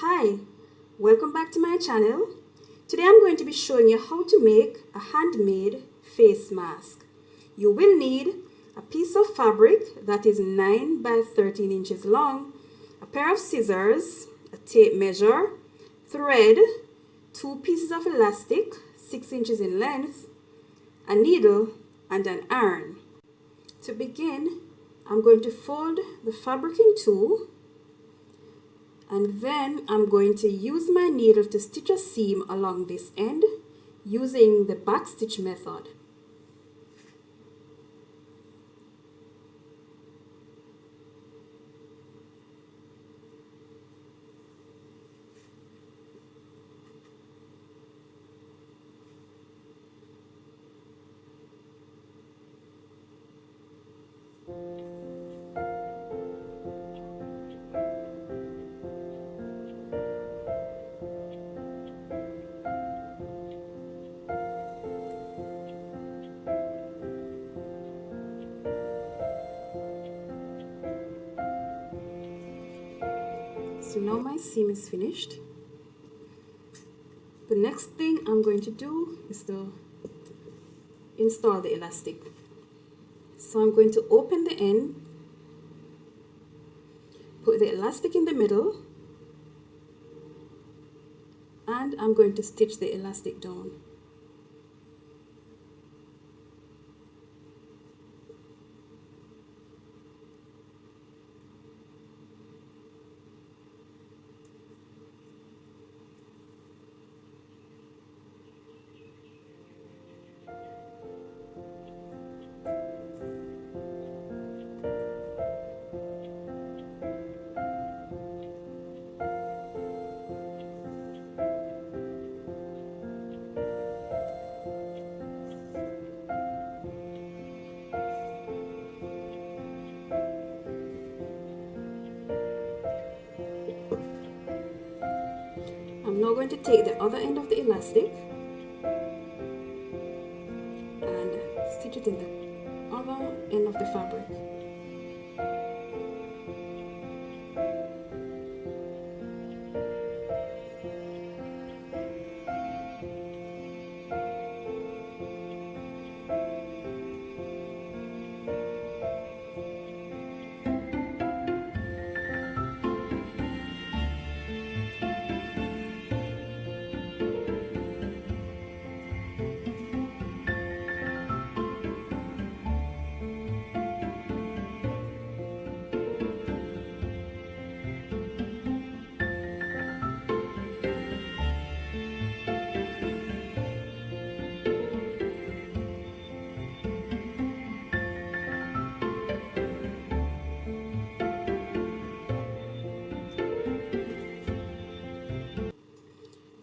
Hi, welcome back to my channel. Today I'm going to be showing you how to make a handmade face mask. You will need a piece of fabric that is 9 by 13 inches long, a pair of scissors, a tape measure, thread, 2 pieces of elastic 6 inches in length, a needle, and an iron. To begin, I'm going to fold the fabric in two, and then I'm going to use my needle to stitch a seam along this end using the back stitch method. So now my seam is finished. The next thing I'm going to do is to install the elastic. So I'm going to open the end, put the elastic in the middle, and I'm going to stitch the elastic down. I'm now going to take the other end of the elastic and stitch it in the other end of the fabric.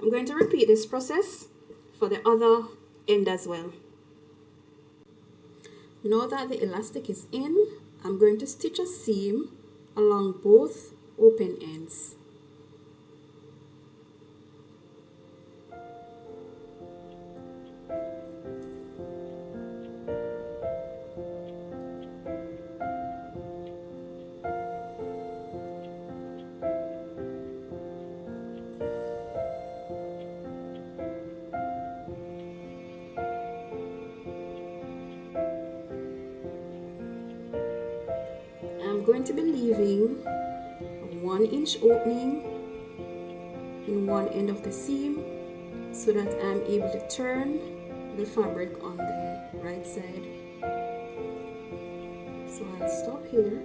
I'm going to repeat this process for the other end as well. Now that the elastic is in, I'm going to stitch a seam along both open ends. I'm going to be leaving a 1-inch opening in one end of the seam so that I'm able to turn the fabric on the right side. So I'll stop here.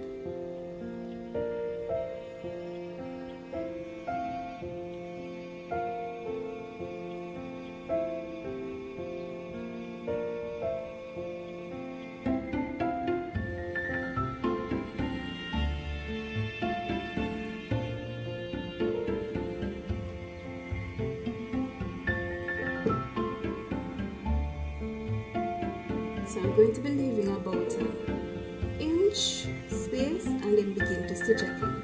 So I'm going to be leaving about an inch space and then begin to stitch again.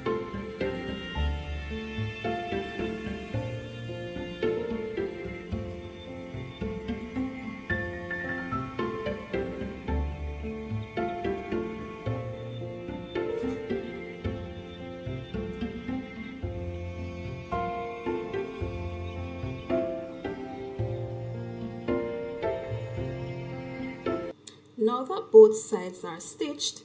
Now that both sides are stitched,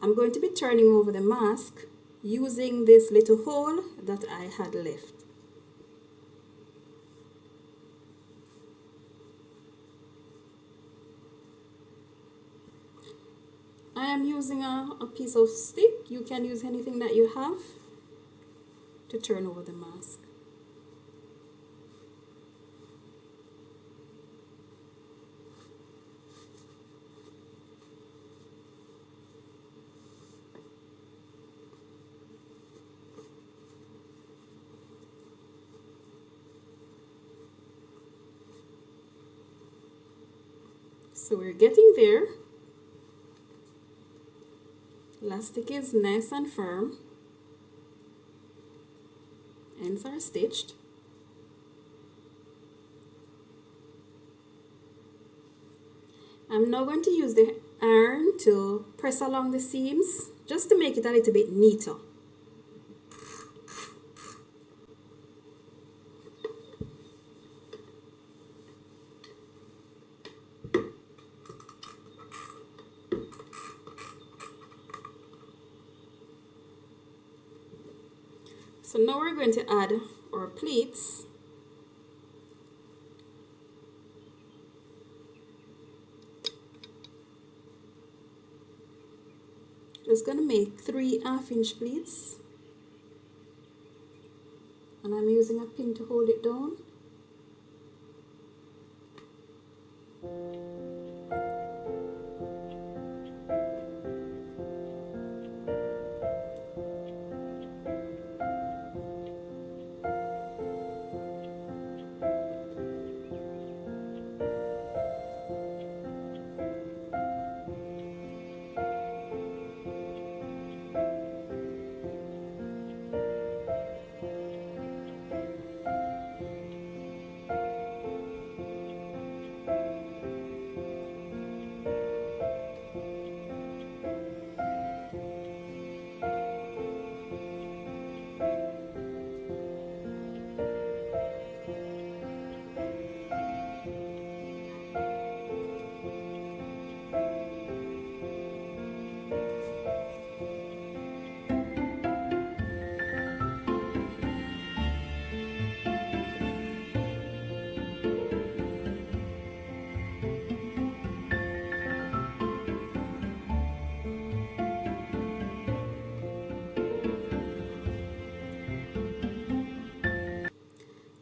I'm going to be turning over the mask using this little hole that I had left. I am using a piece of stick. You can use anything that you have to turn over the mask. So we're getting there. Elastic is nice and firm. Ends are stitched. I'm now going to use the iron to press along the seams just to make it a little bit neater. So now we're going to add our pleats. Just going to make 3 half-inch pleats, and I'm using a pin to hold it down.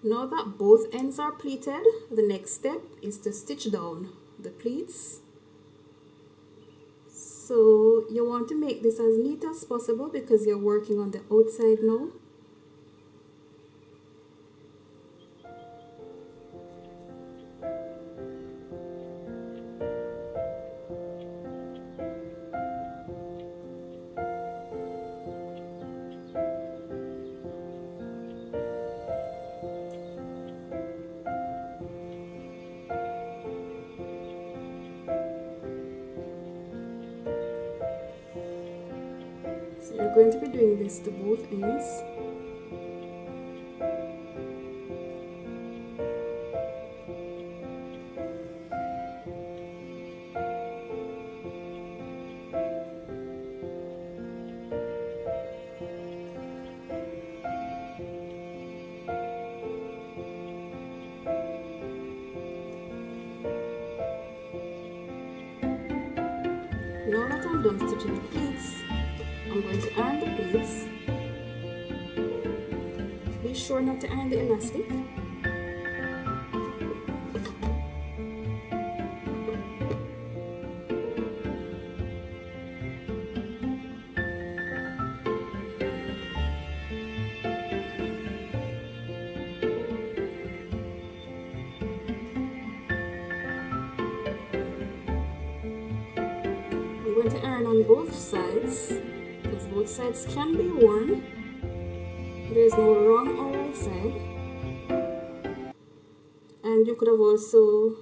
Now that both ends are pleated, the next step is to stitch down the pleats. So you want to make this as neat as possible because you're working on the outside now. So you're going to be doing this to both ends. Now that I'm done stitching the pleats, I'm going to iron the pleats. Be sure not to iron the elastic. I'm going to iron on both sides because both sides can be worn. There is no wrong or right side. And you could have also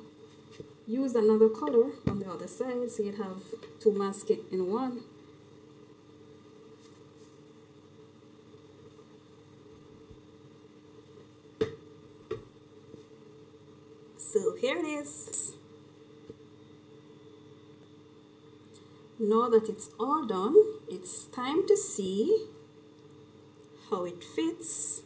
used another color on the other side so you'd have 2 masks in one. So here it is. Now that it's all done, it's time to see how it fits.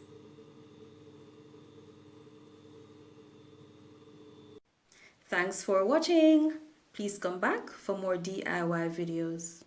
Thanks for watching. Please come back for more DIY videos.